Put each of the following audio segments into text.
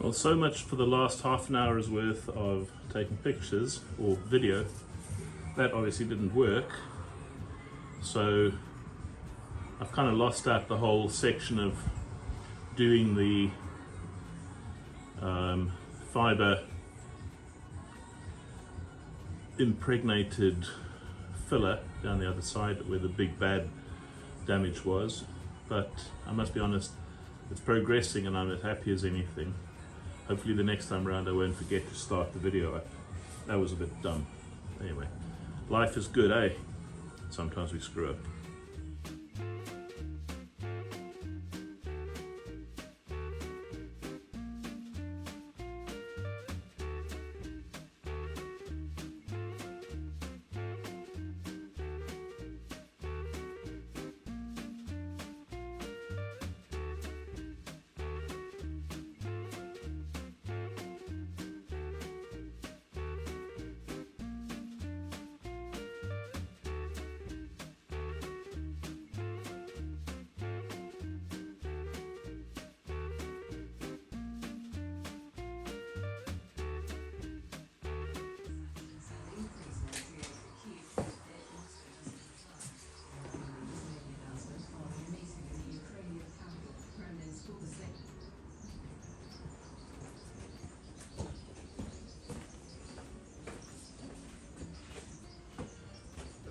Well, so much for the last half an hour's worth of taking pictures or video. That obviously didn't work. So I've kind of lost out the whole section of doing the fiber impregnated filler down the other side where the big bad damage was. But I must be honest, it's progressing and I'm as happy as anything. Hopefully the next time around I won't forget to start the video up. That was a bit dumb. Anyway, life is good, eh? Sometimes we screw up.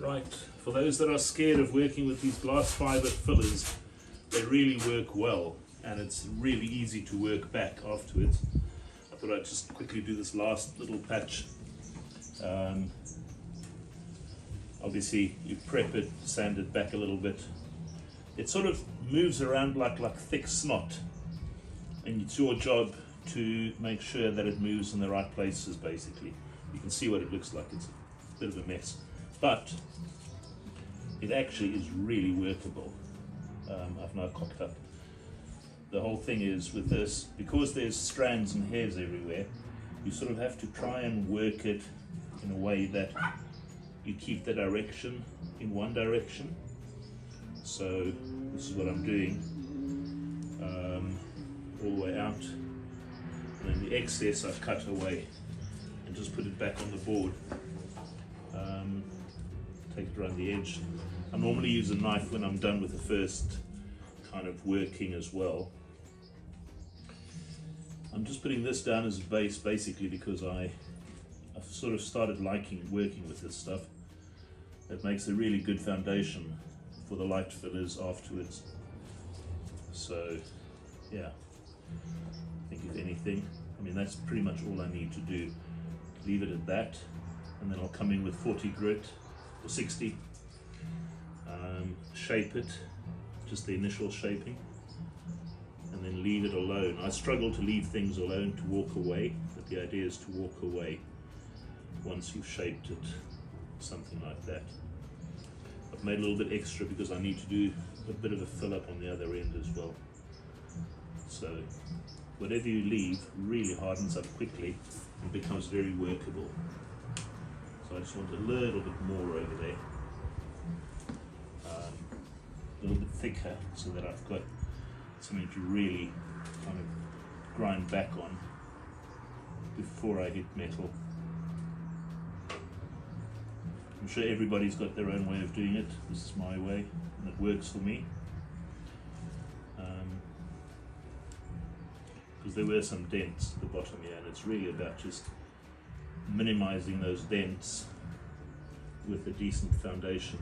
Right, for those that are scared of working with these glass fiber fillers, they really work well and it's really easy to work back afterwards. I thought I'd just quickly do this last little patch. Obviously you prep it, sand it back a little bit. It sort of moves around like thick snot, and it's your job to make sure that it moves in the right places. Basically, you can see what it looks like. It's a bit of a mess, but it actually is really workable. I've now cocked up. The whole thing is with this, because there's strands and hairs everywhere, you sort of have to try and work it in a way that you keep the direction in one direction. So this is what I'm doing, all the way out, and then the excess I've cut away and just put it back on the board. Take it around the edge. I normally use a knife when I'm done with the first kind of working as well. I'm just putting this down as a base basically because I've sort of started liking working with this stuff. It makes a really good foundation for the light fillers afterwards. So yeah, I think if anything, I mean that's pretty much all I need to do. Leave it at that, and then I'll come in with 40 grit or 60, shape it, just the initial shaping, and then leave it alone. I struggle to leave things alone, to walk away, but the idea is to walk away once you've shaped it, something like that. I've made a little bit extra because I need to do a bit of a fill up on the other end as well. So whatever you leave really hardens up quickly and becomes very workable. So I just want a little bit more over there, a little bit thicker, so that I've got something to really kind of grind back on before I hit metal. I'm sure everybody's got their own way of doing it. This is my way and it works for me. Because there were some dents at the bottom here, and it's really about just minimizing those dents with a decent foundation.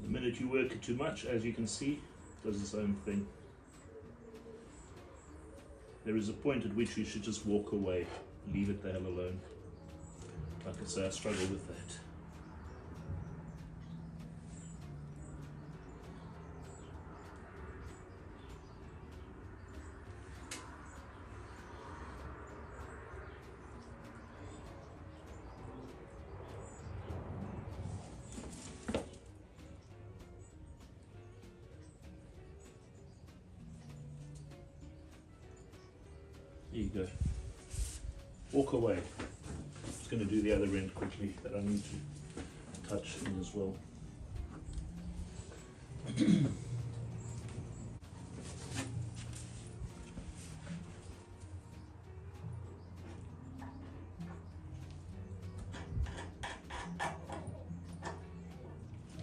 The minute you work it too much, as you can see, it does its own thing. There is a point at which you should just walk away, leave it the hell alone. Like I say, I struggle with that. There you go. Walk away. I'm just going to do the other end quickly that I need to touch in as well.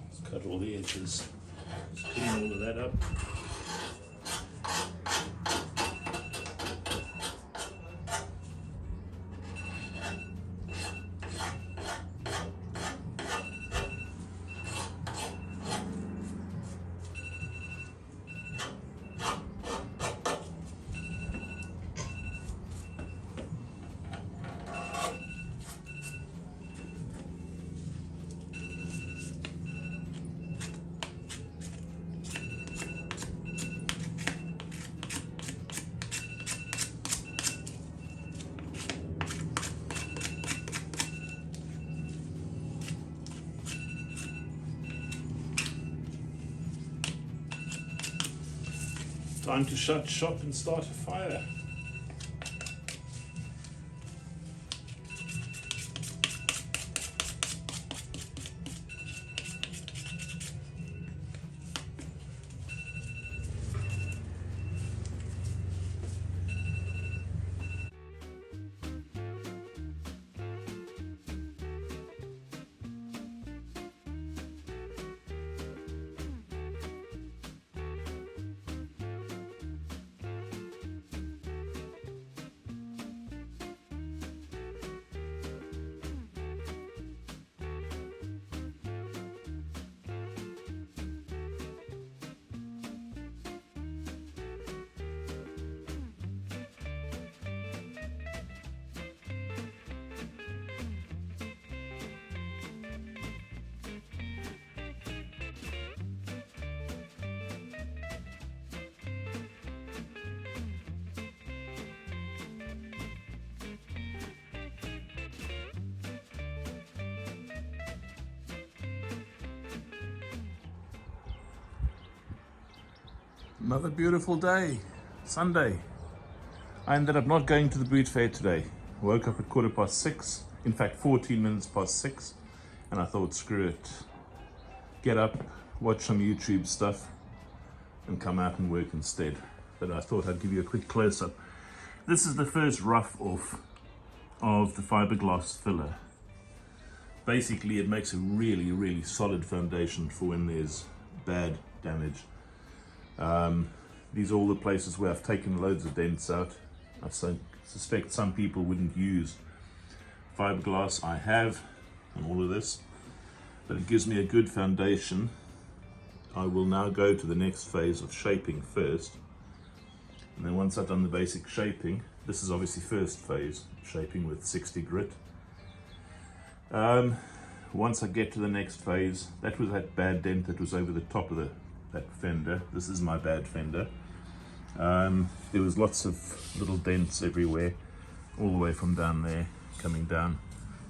Let's cut all the edges. Just clean all of that up. Time to shut shop and start a fire. Another beautiful day, Sunday. I ended up not going to the boot fair today. Woke up at 6:15, in fact 14 minutes past 6, and I thought, screw it. Get up, watch some YouTube stuff, and come out and work instead. But I thought I'd give you a quick close-up. This is the first rough off of the fiberglass filler. Basically, it makes a really, really solid foundation for when there's bad damage. These are all the places where I've taken loads of dents out. I suspect some people wouldn't use fiberglass. I have on all of this, but it gives me a good foundation. I will now go to the next phase of shaping first, and then once I've done the basic shaping, this is obviously first phase, shaping with 60 grit. Once I get to the next phase, that was that bad dent that was over the top of that fender. This is my bad fender. There was lots of little dents everywhere, all the way from down there, coming down.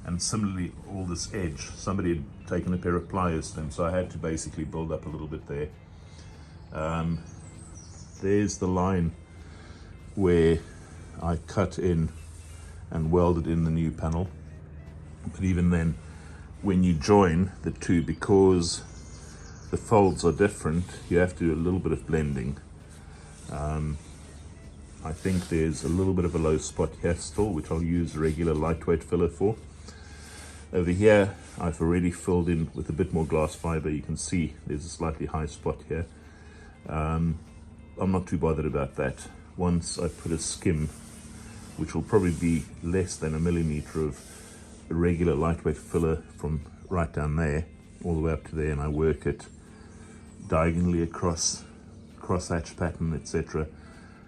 And similarly, all this edge, somebody had taken a pair of pliers to them, so I had to basically build up a little bit there. There's the line where I cut in and welded in the new panel. But even then, when you join the two, because the folds are different, you have to do a little bit of blending. I think there's a little bit of a low spot here still, which I'll use regular lightweight filler for. Over here, I've already filled in with a bit more glass fiber. You can see there's a slightly high spot here. I'm not too bothered about that. Once I put a skim, which will probably be less than 1 millimeter of a regular lightweight filler from right down there all the way up to there, and I work it diagonally across, cross-hatch pattern, etc.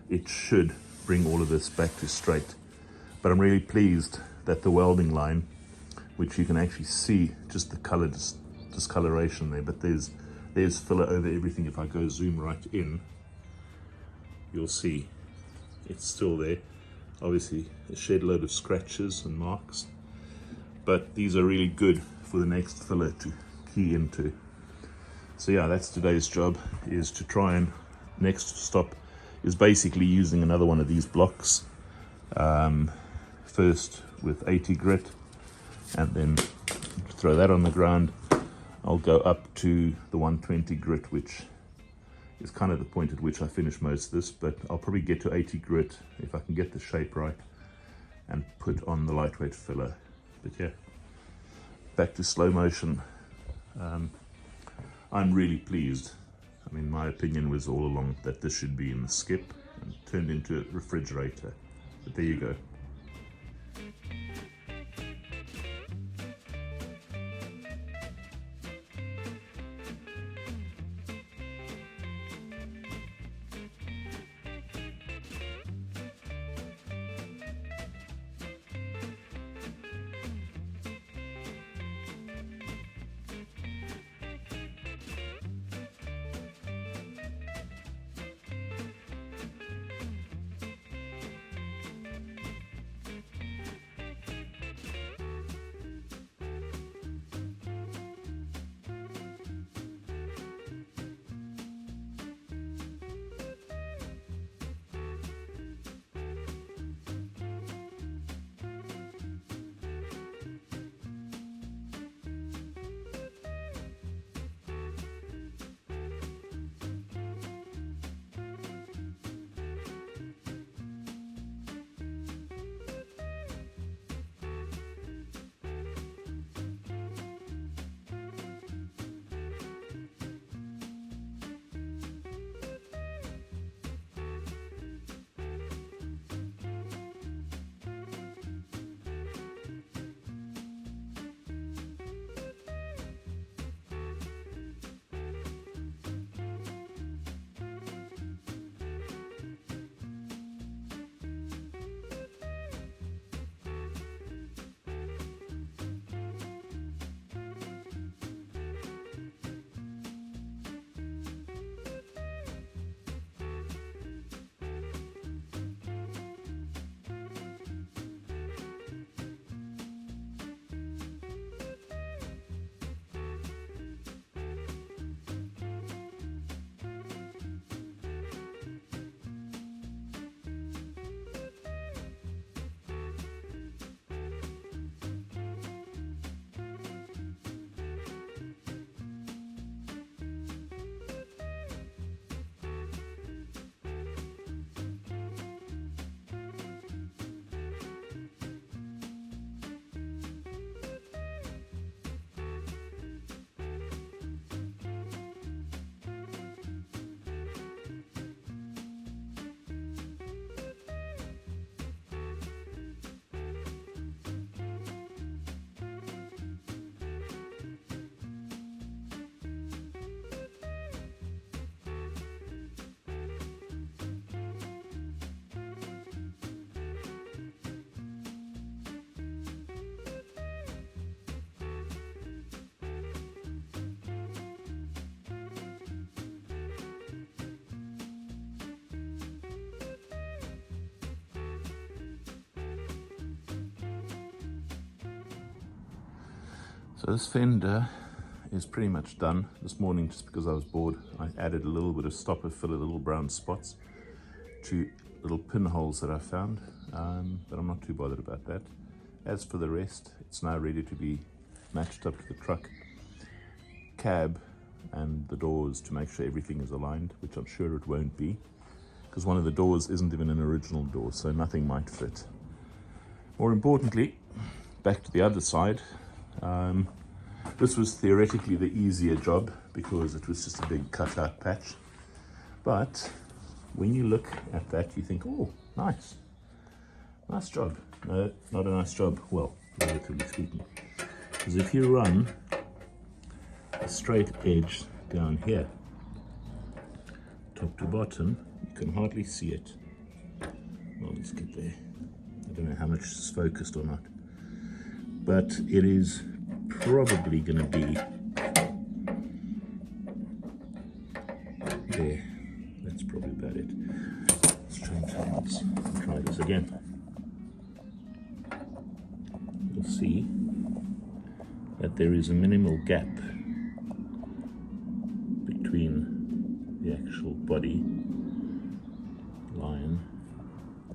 It should bring all of this back to straight. But I'm really pleased that the welding line, which you can actually see just the color discoloration there, but there's filler over everything. If I go zoom right in, you'll see it's still there. Obviously a shed load of scratches and marks, but these are really good for the next filler to key into. So yeah, that's today's job, is to try and next stop is basically using another one of these blocks. first with 80 grit, and then throw that on the ground. I'll go up to the 120 grit, which is kind of the point at which I finish most of this, but I'll probably get to 80 grit if I can get the shape right and put on the lightweight filler. But yeah, back to slow motion. I'm really pleased. I mean, my opinion was all along that this should be in the skip and turned into a refrigerator, but there you go. So this fender is pretty much done. This morning, just because I was bored, I added a little bit of stopper filler, little brown spots to little pinholes that I found, but I'm not too bothered about that. As for the rest, it's now ready to be matched up to the truck cab and the doors to make sure everything is aligned, which I'm sure it won't be, because one of the doors isn't even an original door, so nothing might fit. More importantly, back to the other side, this was theoretically the easier job because it was just a big cutout patch, but when you look at that you think, oh, nice job. No, not a nice job, well, relatively speaking, because if you run a straight edge down here, top to bottom, you can hardly see it. Well, let's get there. I don't know how much it's focused or not, but it is probably going to be there. That's probably about it. Let's try this again. You'll see that there is a minimal gap between the actual body line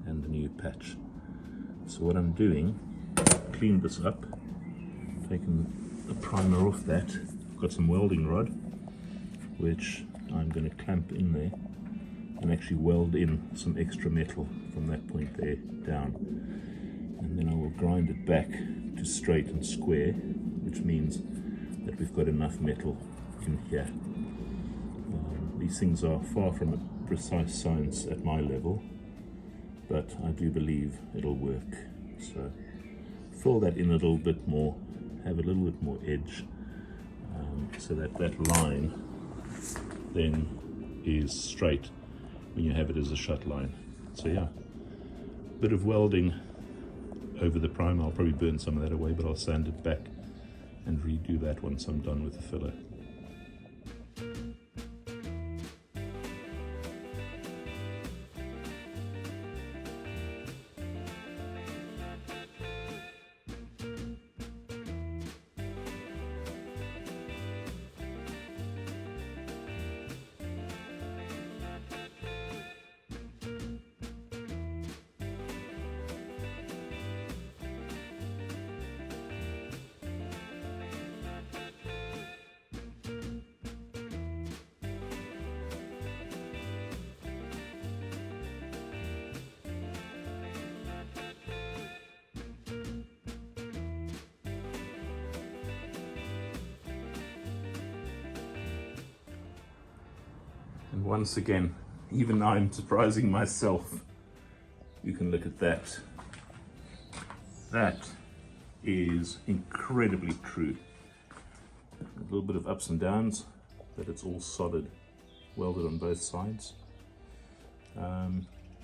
and the new patch. So what I'm doing, cleaned this up, taking the primer off that, got some welding rod, which I'm going to clamp in there and actually weld in some extra metal from that point there down. And then I will grind it back to straight and square, which means that we've got enough metal in here. These things are far from a precise science at my level, but I do believe it'll work. So fill that in a little bit more, have a little bit more edge, so that that line then is straight when you have it as a shut line. So yeah, bit of welding over the primer. I'll probably burn some of that away, but I'll sand it back and redo that once I'm done with the filler. And once again, even I'm surprising myself. You can look at that. That is incredibly true. A little bit of ups and downs, but it's all solid, welded on both sides.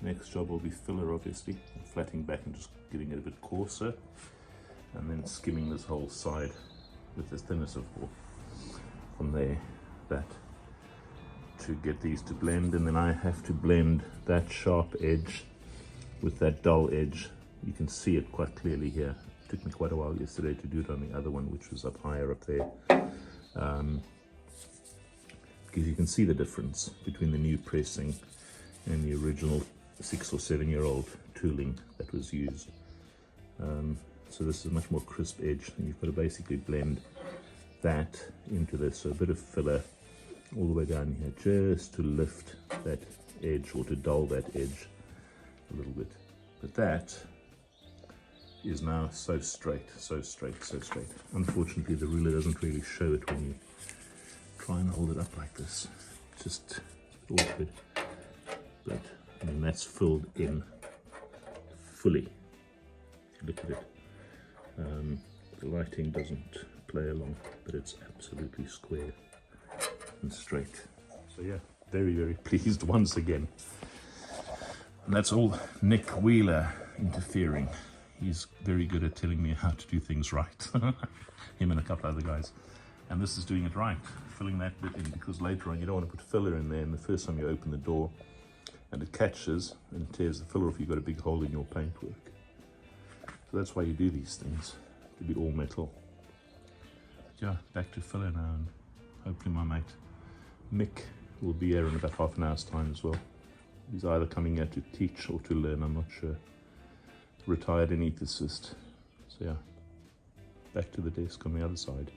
Next job will be filler, obviously, flattening back and just getting it a bit coarser, and then skimming this whole side with the thinness of from there, that, to get these to blend. And then I have to blend that sharp edge with that dull edge. You can see it quite clearly here. It took me quite a while yesterday to do it on the other one, which was up higher up there, because you can see the difference between the new pressing and the original 6 or 7 year old tooling that was used. So this is a much more crisp edge, and you've got to basically blend that into this. So a bit of filler all the way down here just to lift that edge, or to dull that edge a little bit. But that is now so straight, so straight, so straight. Unfortunately, the ruler doesn't really show it when you try and hold it up like this. It's just awkward. But I mean, that's filled in fully. If you look at it, the lighting doesn't play along, but it's absolutely square and straight. So yeah, very, very pleased once again. And that's all Nick Wheeler interfering. He's very good at telling me how to do things right. Him and a couple other guys. And this is doing it right, filling that bit in, because later on you don't want to put filler in there, and the first time you open the door and it catches and it tears the filler off, you've got a big hole in your paintwork. So that's why you do these things, to be all metal. But yeah, back to filler now, and hopefully my mate Mick will be here in about half an hour's time as well. He's either coming here to teach or to learn, I'm not sure. Retired anaesthetist. So yeah, back to the desk on the other side.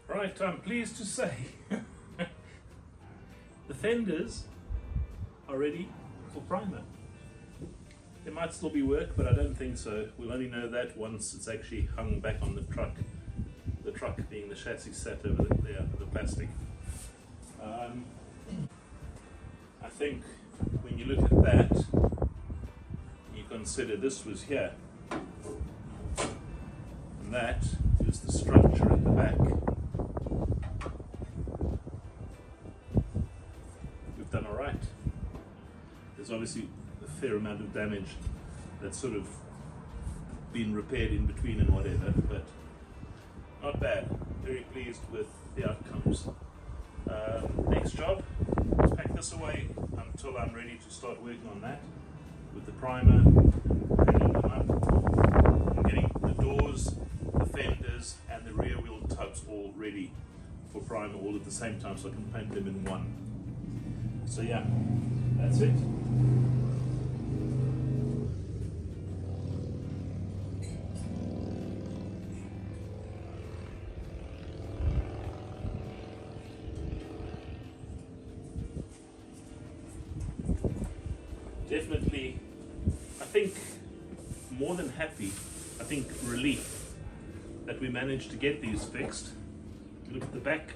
Right, I'm pleased to say the fenders are ready for primer. There might still be work, but I don't think so. We'll only know that once it's actually hung back on the truck being the chassis set over the plastic. I think when you look at that, you consider this was here, and that is the structure at the back. We've done all right. There's obviously a fair amount of damage that's sort of been repaired in between and whatever, but not bad. Very pleased with the outcomes. Next job, let's pack this away until I'm ready to start working on that with the primer, painting them up, and getting the doors, the fenders and the rear wheel tubs all ready for primer all at the same time, so I can paint them in one. So yeah, that's it. Definitely, I think more than happy, I think relief that we managed to get these fixed. Look at the back.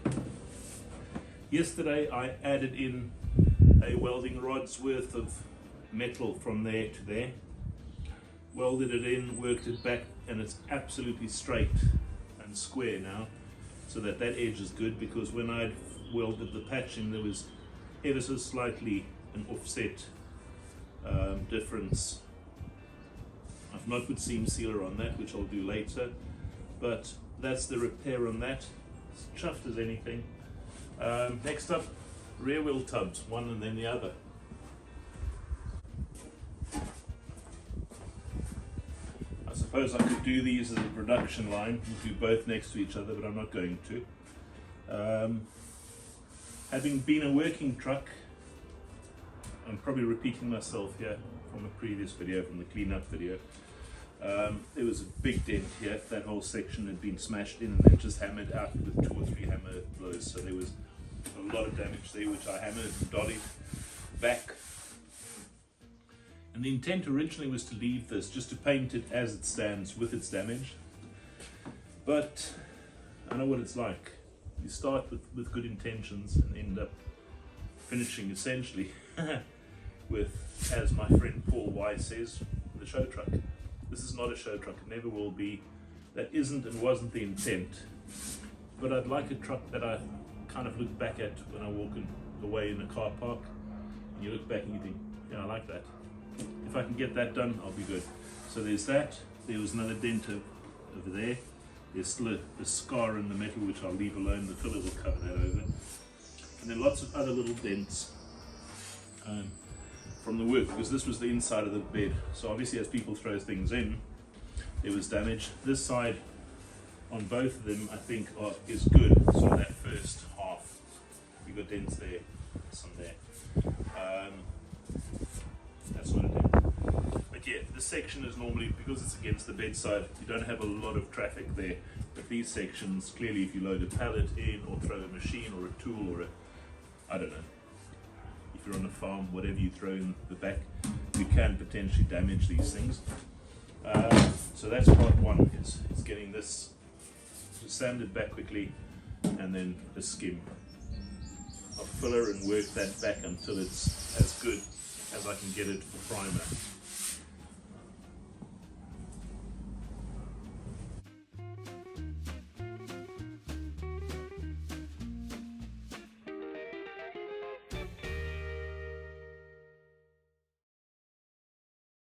Yesterday I added in a welding rod's worth of metal from there to there, welded it in, worked it back, and it's absolutely straight and square now, so that edge is good, because when I welded the patching there was ever so slightly an offset difference. I've not put seam sealer on that, which I'll do later, but that's the repair on that. It's chuffed as anything. Next up, rear wheel tubs, one and then the other. I suppose I could do these as a production line and do both next to each other, but I'm not going to. Having been a working truck, I'm probably repeating myself here from a previous video, from the cleanup video. There was a big dent here. That whole section had been smashed in and then just hammered out with 2 or 3 hammer blows. So there was a lot of damage there, which I hammered and dollied back. And the intent originally was to leave this, just to paint it as it stands with its damage. But I know what it's like. You start with good intentions and end up finishing essentially with, as my friend Paul Y says, the show truck. This is not a show truck, it never will be. That isn't and wasn't the intent. But I'd like a truck that I kind of look back at when I walk away in a car park, and you look back and you think, yeah, I like that. If I can get that done, I'll be good. So there's that. There was another dent over there. There's still a scar in the metal, which I'll leave alone. The filler will cover that over. And then lots of other little dents from the work, because this was the inside of the bed. So obviously as people throw things in, there was damage. This side on both of them I think is good. So that first half, you got dents there, some there. That's what it is. But yeah, this section is normally, because it's against the bedside, you don't have a lot of traffic there. But these sections, clearly if you load a pallet in or throw a machine or a tool or I don't know, if you're on a farm, whatever you throw in the back, you can potentially damage these things. So that's part one, is getting this sanded back quickly and then a skim of filler and work that back until it's as good as I can get it for primer.